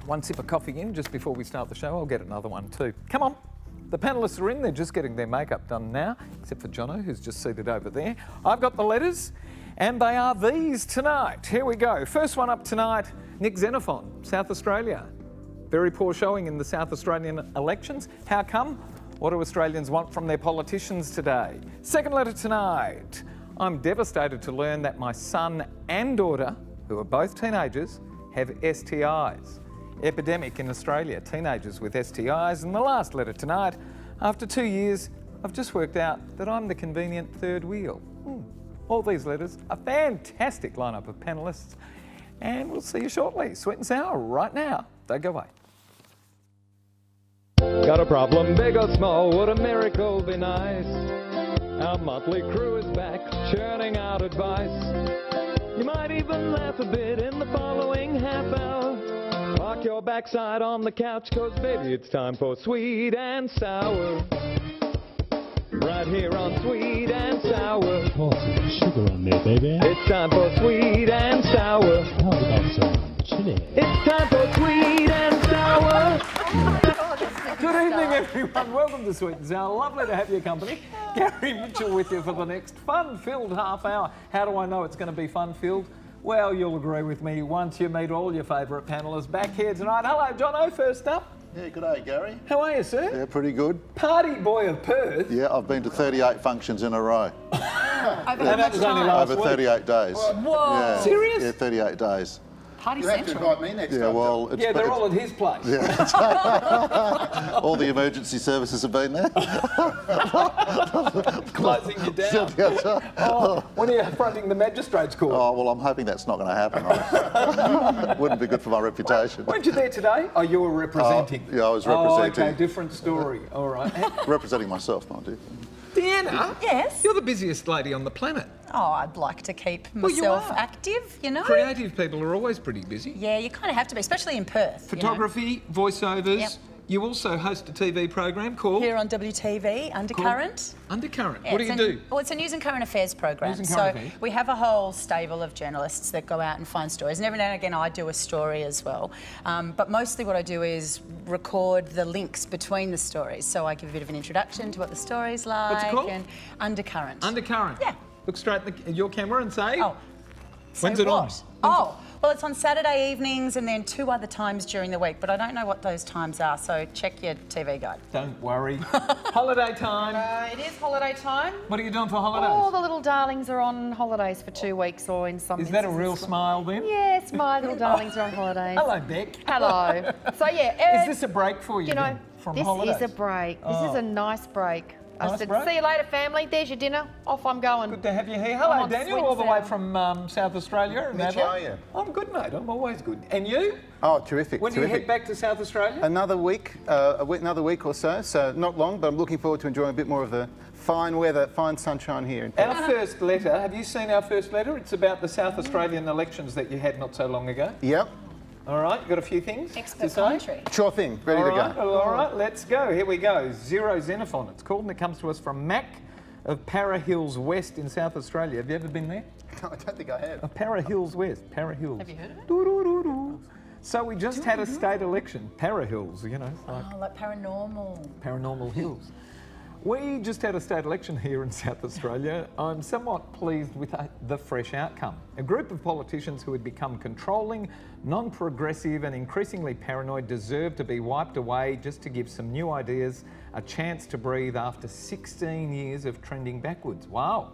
One sip of coffee in just before we start the show. I'll get another one too. Come on. The panellists are in. They're just getting their makeup done now, except for Jono, who's just seated over there. I've got the letters, and they are these tonight. Here we go. First one up tonight, Nick Xenophon, South Australia. Very poor showing in the South Australian elections. How come? What do Australians want from their politicians today? Second letter tonight. I'm devastated to learn that my son and daughter, who are both teenagers, have STIs. Epidemic in Australia, teenagers with STIs. And the last letter tonight, after 2 years, I've just worked out that I'm the convenient third wheel. All these letters, a fantastic lineup of panellists, and we'll see you shortly. Sweet and sour right now. Don't go away. Got a problem, big or small, would a miracle be nice? Our motley crew is back, churning out advice. You might even laugh a bit in the following half hour. Park your backside on the couch, cause baby it's time for Sweet and Sour. Right here on Sweet and Sour. Pour some sugar on there, baby. It's time for Sweet and Sour. How about some chili? It's time for Sweet and Sour. Good evening, everyone. Welcome to Sweet and Sour. Lovely to have your company. Gary Mitchell with you for the next fun-filled half hour. How do I know it's going to be fun-filled? Well, you'll agree with me once you meet all your favourite panellists back here tonight. Hello, Jono, first up. Yeah, good day, Gary. How are you, sir? Yeah, pretty good. Party boy of Perth. Yeah, I've been to 38 functions in a row. And that was only last Over week. 38 days. Whoa. Yeah, Serious? Yeah, 38 days. Party You have to Central. invite me next Yeah, time. well, it's, Yeah, they're all at his place. yeah. All the emergency services have been there. Closing you down. Oh, when are you fronting the magistrate's court? Oh, well, I'm hoping that's not going to happen. Wouldn't be good for my reputation. Weren't you there today? Oh, you were representing. Yeah, I was Oh, representing. okay, different story. All right. Representing myself, mind you. Deanna? Yes? You're the busiest lady on the planet. Oh, I'd like to keep you myself are. active, you know? Creative people are always pretty busy. Yeah, you kind of have to be, especially in Perth. Photography, voiceovers. Yep. You also host a TV program called Here on WTV, Undercurrent. Undercurrent. Yeah, What do you do? Well, it's a news and current affairs program. News and So current affairs. we have a whole stable of journalists that go out and find stories. And every now and again, I do a story as well. But mostly what I do is record the links between the stories. So I give a bit of an introduction to what the story's like. What's it called? And Undercurrent. Undercurrent. Yeah. Look straight at your camera and say, Oh. when's So it on? what? Oh, well, it's on Saturday evenings and then 2 other times during the week, but I don't know what those times are, so check your TV guide. Don't worry. Holiday time. It is holiday time. What are you doing for holidays? All the little darlings are on holidays for 2 weeks, or in some Is that a instances- real smile then? Yes, my little darlings are on holidays. Hello, Beck. Hello. So yeah, Is this a break for you, you know, then, from this holidays? is a break. This is Oh. a nice break. I Nice said, break? see you later, family. There's your dinner. Off I'm going. Good to have you here. I'm Hello, on Daniel, Sweet all the and way Sour. from South Australia. in Mitch, Adelaide. how are you? I'm good, mate. I'm always good. And you? Oh, terrific. When do you head back to South Australia? Another week, another week or so not long, but I'm looking forward to enjoying a bit more of the fine weather, fine sunshine here in Perth. Our first letter, have you seen our first letter? It's about the South Australian elections that you had not so long ago. Yep, All right, you got a few things to Expert say? commentary. sure thing, ready All to right, go. all right, let's go. Here we go. Zero Xenophon, it's called, and it comes to us from Mac of Para Hills West in South Australia. Have you ever been there? No, I don't think I have. Para Hills West, Para Hills. Have you heard of it? Doo-doo-doo-doo. So we just had a state election, Para Hills, you know, it's like Oh, like paranormal. paranormal hills. We just had a state election here in South Australia. I'm somewhat pleased with the fresh outcome. A group of politicians who had become controlling, non-progressive and increasingly paranoid deserve to be wiped away just to give some new ideas a chance to breathe after 16 years of trending backwards. Wow.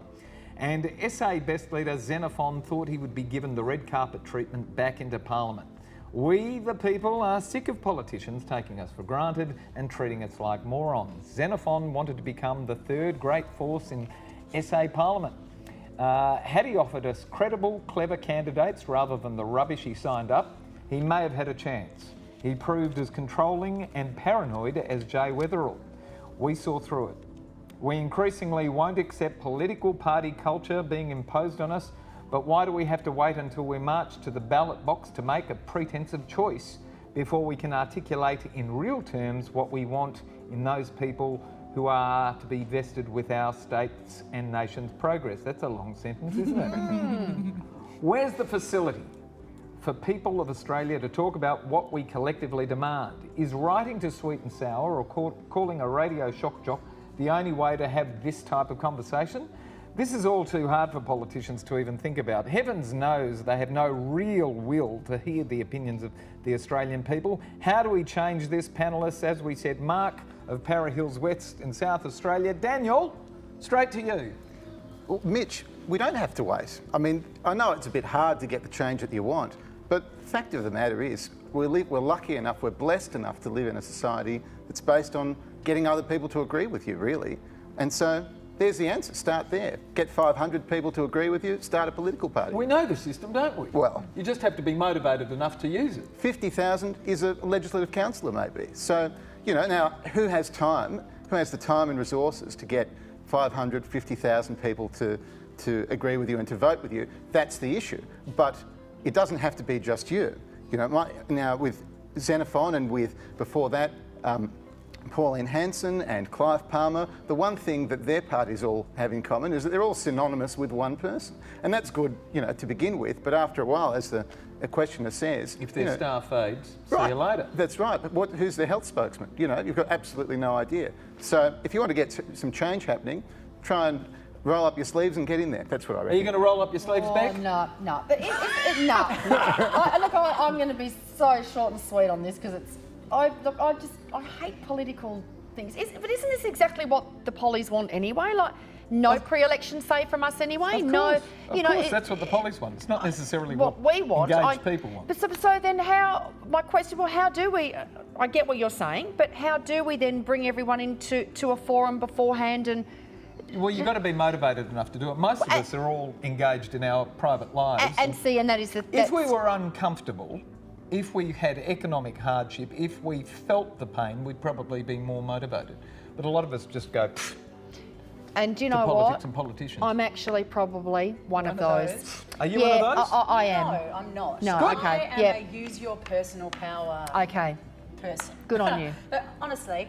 And SA Best Leader Xenophon thought he would be given the red carpet treatment back into Parliament. We, the people, are sick of politicians taking us for granted and treating us like morons. Xenophon wanted to become the third great force in SA Parliament. Had he offered us credible, clever candidates rather than the rubbish he signed up, he may have had a chance. He proved as controlling and paranoid as Jay Weatherill. We saw through it. We increasingly won't accept political party culture being imposed on us, but why do we have to wait until we march to the ballot box to make a pretense of choice before we can articulate in real terms what we want in those people who are to be vested with our states and nations' progress? That's a long sentence, isn't it? Where's the facility for people of Australia to talk about what we collectively demand. Is writing to Sweet and Sour or calling a radio shock jock the only way to have this type of conversation? This is all too hard for politicians to even think about. Heavens knows they have no real will to hear the opinions of the Australian people. How do we change this, panellists? As we said, Mark of Para Hills West in South Australia. Daniel, straight to you. Well, Mitch, we don't have to wait. I mean, I know it's a bit hard to get the change that you want, but the fact of the matter is we're lucky enough, we're blessed enough to live in a society that's based on getting other people to agree with you, really. And so there's the answer. Start there. Get 500 people to agree with you, start a political party. We know the system, don't we? Well, you just have to be motivated enough to use it. 50,000 is a legislative councillor, maybe. So, you know, now who has time? Who has the time and resources to get 500, 50,000 people to agree with you and to vote with you? That's the issue. But it doesn't have to be just you. You know, now with Xenophon and with, before that, Pauline Hanson and Clive Palmer, the one thing that their parties all have in common is that they're all synonymous with one person. And that's good, you know, to begin with, but after a while, as the questioner says... If their star fades, see you later. That's right, but who's the health spokesman? You know, you've got absolutely no idea. So if you want to get some change happening, try and roll up your sleeves and get in there. That's what I reckon. Are you going to roll up your sleeves, Beck? No. But no. I'm going to be so short and sweet on this because it's... I hate political things. But isn't this exactly what the pollies want anyway? Like, no pre-election say from us anyway. Of course, that's what the pollies want. It's not necessarily what we want. Engaged people want. But so then how? My question: well, how do we? I get what you're saying, but how do we then bring everyone into a forum beforehand and? Well, you've got to be motivated enough to do it. Most of us are all engaged in our private lives. And that is the... If we were uncomfortable, if we had economic hardship, if we felt the pain, we'd probably be more motivated. But a lot of us just go... And do you know politics and politicians. I'm actually probably one of those. Are you one of those? I am. No, I'm not. No, I okay. am a use your personal power person. Good on you. But honestly,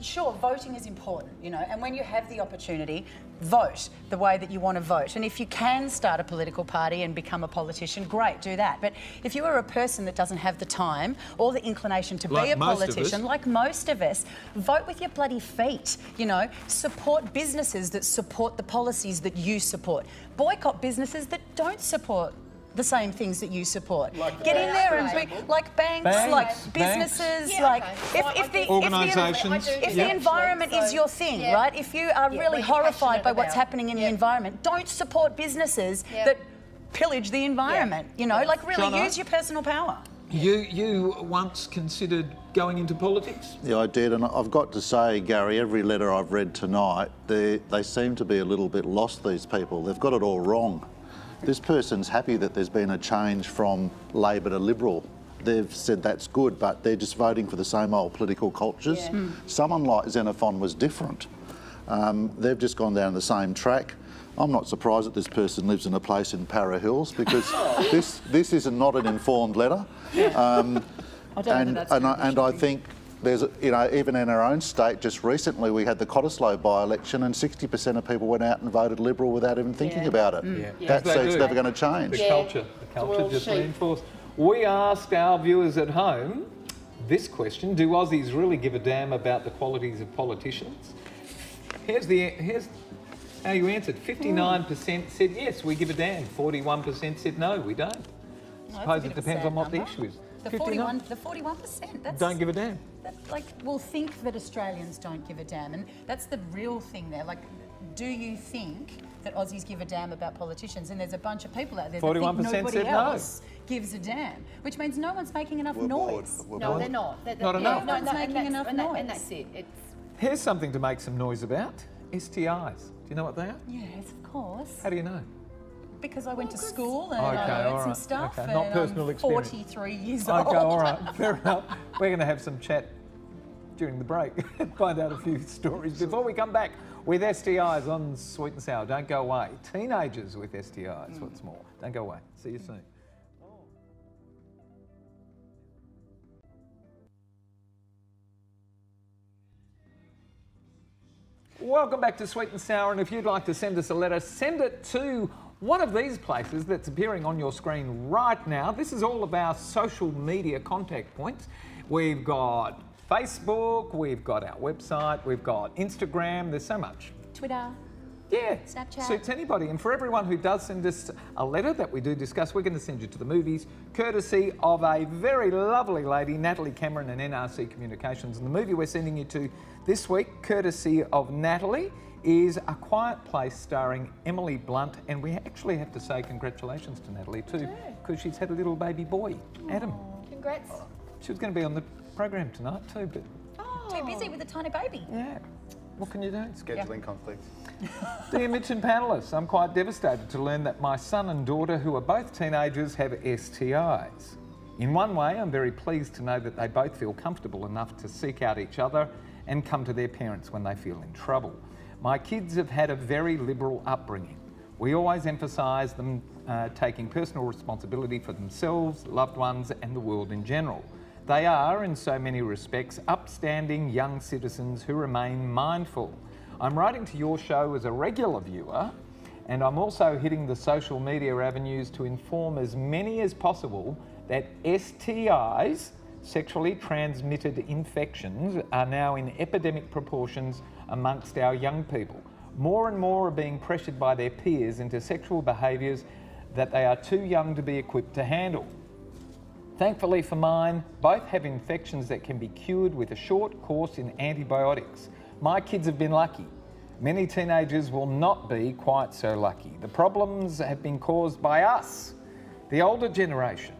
sure, voting is important, you know, and when you have the opportunity, vote the way that you want to vote. And if you can start a political party and become a politician, great, do that. But if you are a person that doesn't have the time or the inclination to be a politician, like most of us, vote with your bloody feet, you know, support businesses that support the policies that you support. Boycott businesses that don't support the same things that you support. Get in there and be like banks, like businesses, if the environment is your thing, right? If you are really horrified by what's happening in the environment, don't support businesses that pillage the environment. You know, like really use your personal power. You once considered going into politics? Yeah, I did, and I've got to say, Gary, every letter I've read tonight, they seem to be a little bit lost, these people. They've got it all wrong. This person's happy that there's been a change from Labor to Liberal. They've said that's good, but they're just voting for the same old political cultures. Someone like Xenophon was different. They've just gone down the same track. I'm not surprised that this person lives in a place in Para Hills because this is not an informed letter. I think there's, you know, even in our own state, just recently we had the Cottesloe by-election and 60% of people went out and voted Liberal without even thinking about it. That seat's never going to change. The culture just reinforced. We asked our viewers at home this question: do Aussies really give a damn about the qualities of politicians? Here's how you answered. 59% said yes, we give a damn. 41% said no, we don't. I suppose it depends on what the issue is. The 41%. That's, don't give a damn. Like, we'll think that Australians don't give a damn, and that's the real thing there. Like, do you think that Aussies give a damn about politicians? And there's a bunch of people out there that think nobody else gives a damn, which means no one's making enough noise. No, they're not. Not enough. No one's making enough noise. And that's it. Here's something to make some noise about. STIs. Do you know what they are? Yes, of course. How do you know? Because I went to school and I learned some stuff. Okay, not personal experience. 43 years old. Okay, all right, fair enough. We're going to have some chat during the break and find out a few stories before we come back with STIs on Sweet and Sour. Don't go away. Teenagers with STIs, what's more. Don't go away. See you soon. Welcome back to Sweet and Sour, and if you'd like to send us a letter, send it to one of these places that's appearing on your screen right now. This is all of our social media contact points. We've got Facebook, we've got our website, we've got Instagram, there's so much. Twitter. Yeah, Snapchat. suits anybody. And for everyone who does send us a letter that we do discuss, we're going to send you to the movies, courtesy of a very lovely lady, Natalie Cameron and NRC Communications. And the movie we're sending you to this week, courtesy of Natalie, is A Quiet Place starring Emily Blunt. And we actually have to say congratulations to Natalie too, because she's had a little baby boy, Adam. Congrats. She was going to be on the program tonight too, but Too busy with a tiny baby. yeah, what can you do? Scheduling conflicts. Dear Mitch and panellists, I'm quite devastated to learn that my son and daughter, who are both teenagers, have STIs. In one way, I'm very pleased to know that they both feel comfortable enough to seek out each other and come to their parents when they feel in trouble. My kids have had a very liberal upbringing. We always emphasise them taking personal responsibility for themselves, loved ones and the world in general. They are, in so many respects, upstanding young citizens who remain mindful. I'm writing to your show as a regular viewer, and I'm also hitting the social media avenues to inform as many as possible that STIs, sexually transmitted infections, are now in epidemic proportions amongst our young people. More and more are being pressured by their peers into sexual behaviours that they are too young to be equipped to handle. Thankfully for mine, both have infections that can be cured with a short course in antibiotics. My kids have been lucky. Many teenagers will not be quite so lucky. The problems have been caused by us, the older generation.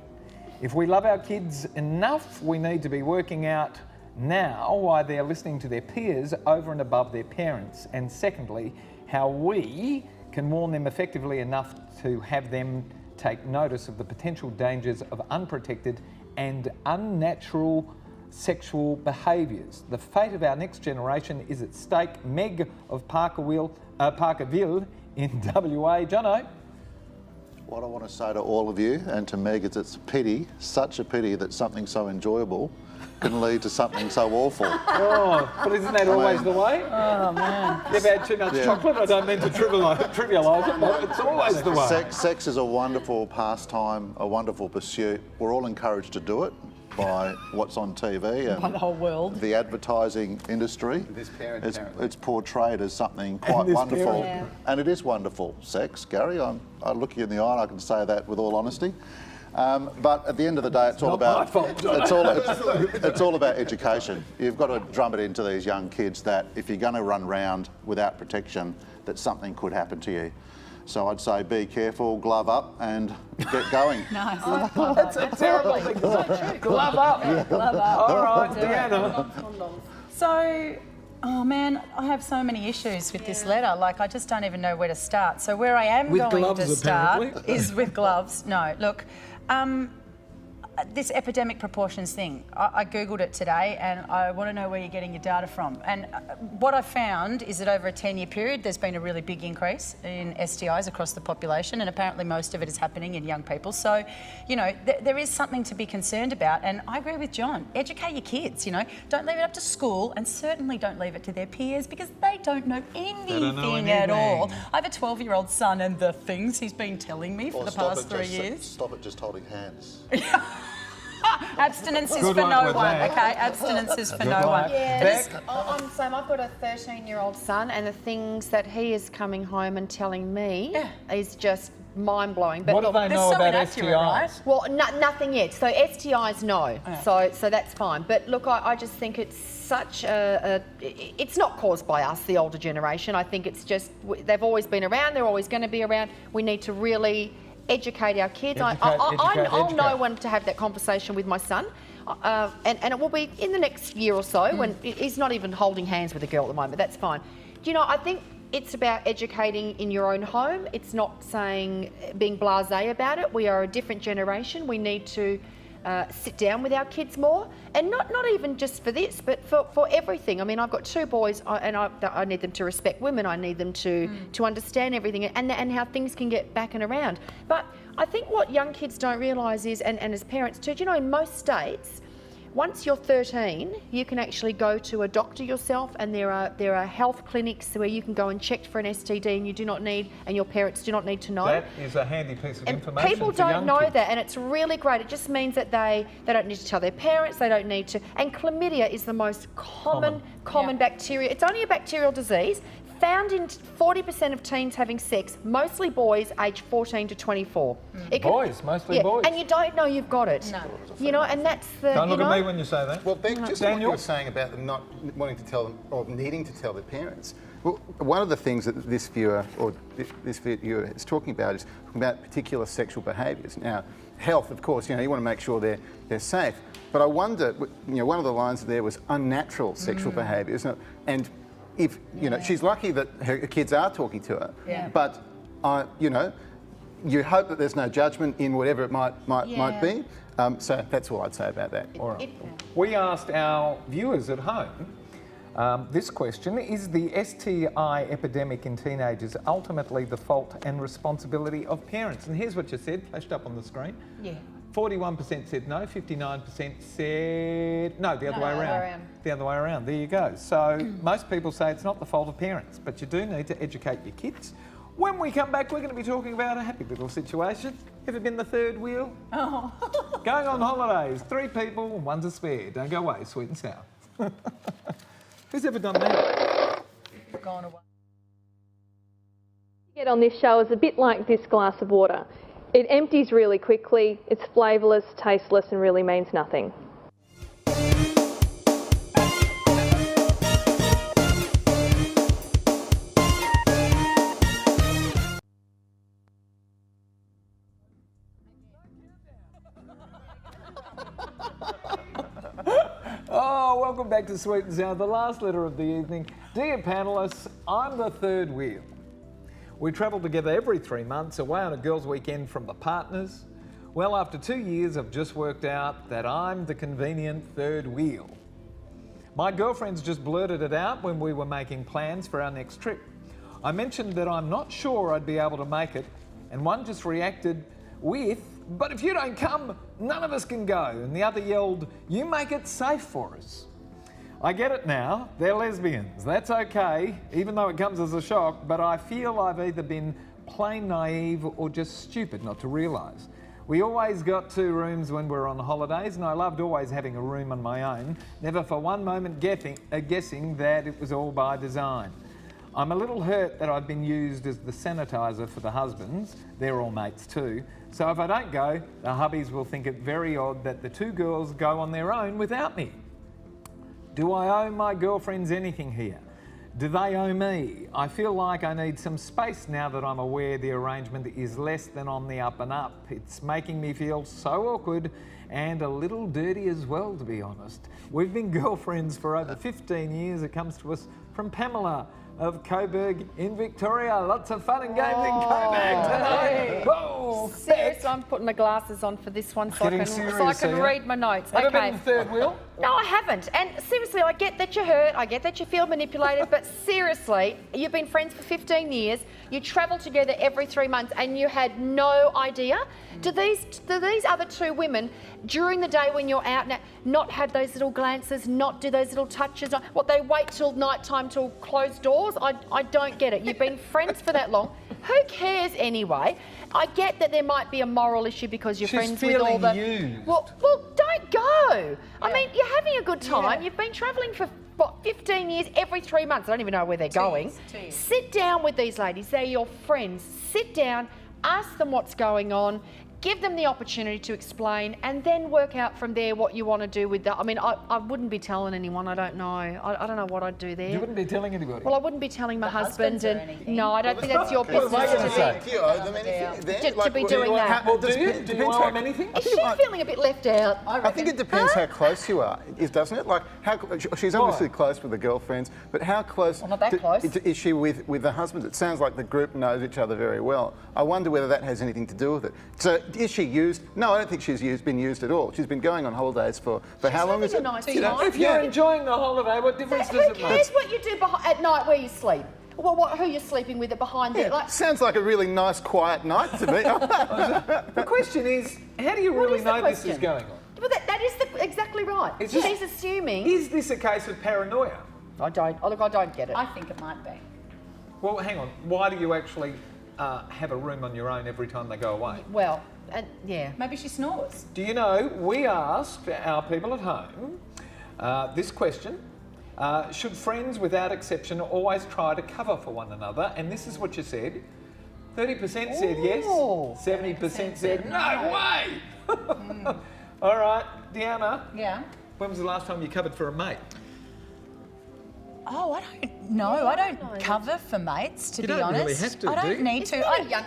If we love our kids enough, we need to be working out now why they're listening to their peers over and above their parents. And secondly, how we can warn them effectively enough to have them take notice of the potential dangers of unprotected and unnatural sexual behaviours. The fate of our next generation is at stake. Meg of Parkerville in WA. Jono? What I want to say to all of you and to Meg is it's a pity, such a pity that something so enjoyable can lead to something so awful. Oh, but isn't that always the way? Oh man. You've had too much chocolate. I don't mean to trivialise it, but it's always the way. Sex is a wonderful pastime, a wonderful pursuit. We're all encouraged to do it by what's on TV and By the whole world. the advertising industry. This parent, apparently. It's portrayed as something quite this wonderful. parent. And it is wonderful, sex, Gary. I look you in the eye and I can say that with all honesty. But at the end of the day, it's all about it's all about education. You've got to drum it into these young kids that if you're going to run round without protection, that something could happen to you. So I'd say be careful, glove up, and get going. Nice. That's a terrible thing to say. Glove up. Glove up. All right, Deanna. So, oh man, I have so many issues with this letter. Like, I just don't even know where to start. So where I am With going gloves, to start apparently. is with gloves. No, look, this epidemic proportions thing, I Googled it today and I want to know where you're getting your data from. And what I found is that over a 10-year period, there's been a really big increase in STIs across the population, and apparently most of it is happening in young people. So, you know, there is something to be concerned about. And I agree with John, educate your kids, you know. Don't leave it up to school, and certainly don't leave it to their peers, because they don't know anything at all. I have a 12-year-old son, and the things he's been telling me for the past 3 years. Stop it just holding hands. Abstinence is Good for luck no with one, that. okay? Abstinence is for Good no luck. one. Yeah, Beck? I'm the same. I've got a 13-year-old son, and the things that he is coming home and telling me is just mind-blowing. But What do look, they They're know so about inaccurate, right? STIs? well, nothing yet. So STIs, no. So that's fine. But look, I just think it's such it's not caused by us, the older generation. I think it's just, they've always been around, they're always going to be around. We need to really educate our kids. I'll know when to have that conversation with my son. And it will be in the next year or so when he's not even holding hands with a girl at the moment. That's fine. Do you know, I think it's about educating in your own home. It's not saying being blasé about it. We are a different generation. We need to sit down with our kids more, and not even just for this, but for everything. I mean, I've got two boys, and I need them to respect women. I need them to understand everything and how things can get back and around. But I think what young kids don't realise is, and as parents too, do you know, in most states, once you're 13, you can actually go to a doctor yourself, and there are health clinics where you can go and check for an STD, and you do not need, and your parents do not need to know. That is a handy piece of And information. people for don't young know kids. that, and it's really great. It just means that they don't need to tell their parents, they don't need to. And chlamydia is the most common bacteria. It's only a bacterial disease found in 40% of teens having sex, mostly boys aged 14 to 24. It can- Boys, mostly boys. And you don't know you've got it. No. You know, and that's the. Don't you look know, at me when you say that. Well, Beck, just what you Daniel? were saying about them not wanting to tell them or needing to tell their parents. Well, one of the things that this viewer is talking about is talking about particular sexual behaviours. Now, health, of course, you know, you want to make sure they're safe. But I wonder, you know, one of the lines there was unnatural sexual behaviours, and if you know, she's lucky that her kids are talking to her. Yeah. But you know, you hope that there's no judgment in whatever it might be. So that's all I'd say about that. All right. We asked our viewers at home this question: is the STI epidemic in teenagers ultimately the fault and responsibility of parents? And here's what you said, flashed up on the screen. Yeah. 41% said no, 59% said no, the other way around. The other way around, there you go. So most people say it's not the fault of parents, but you do need to educate your kids. When we come back, we're going to be talking about a happy little situation. Ever been the third wheel? Oh. Going on holidays, 3 people, one's a spare. Don't go away, sweet and sour. Who's ever done that? Gone away. Get on this show is a bit like this glass of water. It empties really quickly, it's flavourless, tasteless and really means nothing. Oh, welcome back to Sweet and Sour, the last letter of the evening. Dear panellists, I'm the third wheel. We travel together every 3 months, away on a girls' weekend from the partners. Well, after 2 years, I've just worked out that I'm the convenient third wheel. My girlfriends just blurted it out when we were making plans for our next trip. I mentioned that I'm not sure I'd be able to make it, and one just reacted with, "But if you don't come, none of us can go." And the other yelled, "You make it safe for us." I get it now, they're lesbians. That's okay, even though it comes as a shock, but I feel I've either been plain naive or just stupid not to realise. We always got 2 rooms when we were on holidays, and I loved always having a room on my own, never for one moment guessing that it was all by design. I'm a little hurt that I've been used as the sanitiser for the husbands. They're all mates too. So if I don't go, the hubbies will think it very odd that the 2 girls go on their own without me. Do I owe my girlfriends anything here? Do they owe me? I feel like I need some space now that I'm aware the arrangement is less than on the up and up. It's making me feel so awkward and a little dirty as well, to be honest. We've been girlfriends for over 15 years. It comes to us from Pamela of Coburg in Victoria. Lots of fun and games in Coburg tonight. Whoa! Seriously, I'm putting my glasses on for this one so I Getting can, serious, are you? read my notes. Ever Okay. been the third wheel? No, I haven't. And seriously, I get that you're hurt, I get that you feel manipulated, but seriously, you've been friends for 15 years, you travel together every 3 months and you had no idea? Do these other 2 women, during the day when you're out, not have those little glances, not do those little touches? What, they wait till night time till closed doors? I don't get it. You've been friends for that long. Who cares anyway? I get that there might be a moral issue because you're She's friends with all the... feeling used. Well, don't go. I mean, you're having a good time. You've been travelling for, 15 years, every 3 months. I don't even know where they're going. 2 years. Sit down with these ladies. They're your friends. Sit down, ask them what's going on, give them the opportunity to explain, and then work out from there what you want to do with that. I mean, I wouldn't be telling anyone. I don't know. I don't know what I'd do there. You wouldn't be telling anybody? Well, I wouldn't be telling my husband. husbands or And anything. no, I don't think that's your What am business I going to say? Do you owe them anything? then? To be doing that. Well, do you owe them anything? Is she feeling a bit left out? I think it depends how close you are, doesn't it? Like, she's obviously close with the girlfriends, but how close, Well, not that close. is she with the husband? It sounds like the group knows each other very well. I wonder whether that has anything to do with it. So, is she used? No, I don't think she's been used at all. She's been going on holidays for how long is having it? a nice You know, time. If you're enjoying the holiday, what difference does Who it cares make? what you do at night where you sleep? Well, who you're sleeping with behind there? Like, Sounds like a really nice, quiet night to me. The question is, how do you really is the know this is question? going on? But that is exactly right. It's She's just- assuming. Is this a case of paranoia? I don't get it. I think it might be. Well, hang on. Why do you actually have a room on your own every time they go away? Well, yeah. Maybe she snores. Do you know, we asked our people at home this question. Should friends, without exception, always try to cover for one another? And this is what you said. 30% said yes, 70% said no way. All right, Deanna, Yeah. when was the last time you covered for a mate? Oh, I don't know. I don't cover for mates, to You be don't honest. really have to, I do don't you? need to.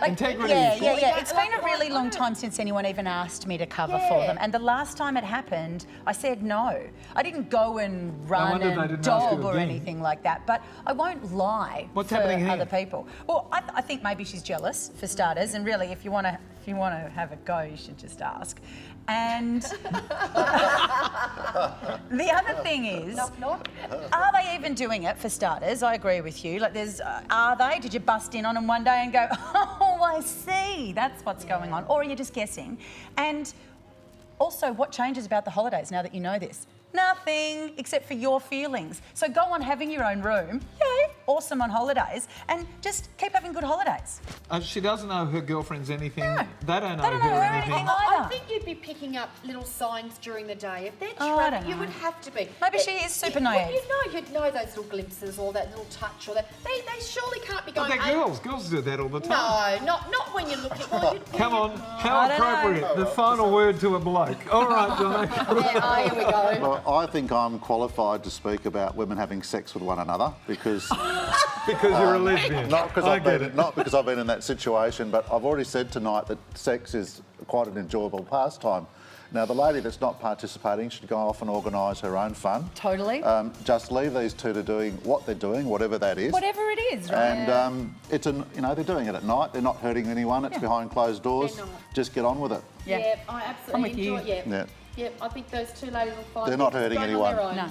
Integrity Yeah, is yeah, short. yeah. It's been a really long time since anyone even asked me to cover for them. And the last time it happened, I said no. I didn't go and run wonder they and didn't ask you dob or again. anything like that. But I won't lie What's for happening here? other people. Well, I think maybe she's jealous, for starters. And really, if you want to have a go, you should just ask. And the other thing is, are they even doing it, for starters? I agree with you. Like, there's, are they? Did you bust in on them one day and go, oh, I see, that's what's going on? Or are you just guessing? And also, what changes about the holidays now that you know this? Nothing, except for your feelings. So go on having your own room, yay, awesome on holidays, and just keep having good holidays. She doesn't know her girlfriend's anything. No. They don't know They don't know her her anything. anything. I either. think you'd be picking up little signs during the day. If they're Oh, I trapped, don't you know. would have to be. Maybe she is super naive. You'd know those little glimpses or that little touch or that. They surely can't be But going. they're girls. Girls do that all the time. No, not when you look at. Well, Come on, how I don't know. appropriate. The final word to a bloke. All right, Johnny. Yeah, here we go. Well, I think I'm qualified to speak about women having sex with one another because Because you're a lesbian. not because I I've get been it. not because I've been in that situation, but I've already said tonight that sex is quite an enjoyable pastime. Now, the lady that's not participating should go off and organise her own fun. Totally. Just leave these two to doing what they're doing, whatever that is. Whatever it is, right? And it's they're doing it at night. They're not hurting anyone. It's behind closed doors. They're not. Just get on with it. Yeah. Yeah, I absolutely I'm with you. enjoy it. Yeah. Yeah, I think those two ladies will find They're not it's hurting going on anyone. their own. No.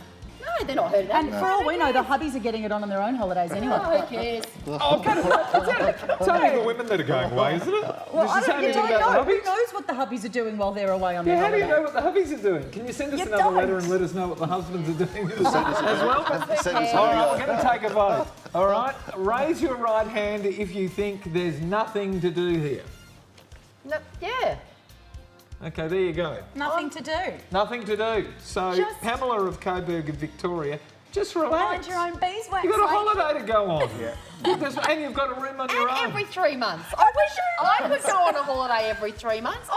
No, they're not hurting And anyone. for all we know, the hubbies are getting it on their own holidays anyway. Oh, who cares? It's only the women that are going away, isn't it? Well, Does I this say don't, you anything don't about know. the Who hubbies? knows what the hubbies are doing while they're away on Yeah, their how do you holiday? know what the hubbies are doing? Can you send us You another letter don't. and let us know what the husbands are doing as well? Send us All a right, video. we're going to take a vote. All right, raise your right hand if you think there's nothing to do here. No, yeah. Okay, there you go. Nothing to do. Nothing to do. So, Just- Pamela of Coburg and Victoria, just Mind relax. your own beeswax. You've got a mate. holiday to go on. And you've got a room on your And own. every 3 months. I wish I could go on a holiday every 3 months.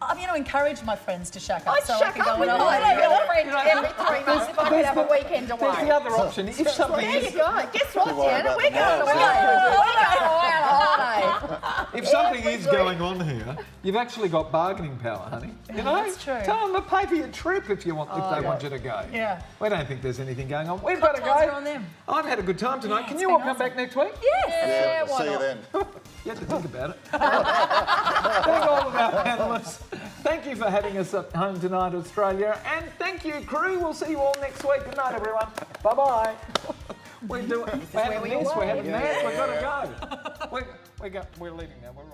I'm going to encourage my friends to shack up. I'd so I shack can go up with on a my holiday. girlfriend every 3 months if I could have a weekend There's away. the other option. If something There you is, go. Guess what, worry Deanna? about We're the going away. miles. We're going away on a holiday. if something is going on here, you've actually got bargaining power, honey. You know, That's true. Tell them to pay for your trip if you want, if they want you to go. Yeah. We don't think there's anything going on. We've got to Cocktails go. are on them. I've had a good time tonight. Yeah, Can it's you been all come awesome. back next week? Yeah, why See you not? then. You have to think about it. Thank all of our panellists. Thank you for having us at home tonight, Australia. And thank you, crew. We'll see you all next week. Good night, everyone. Bye-bye. We're having this, we're having that. We've got to go. We're leaving now. We're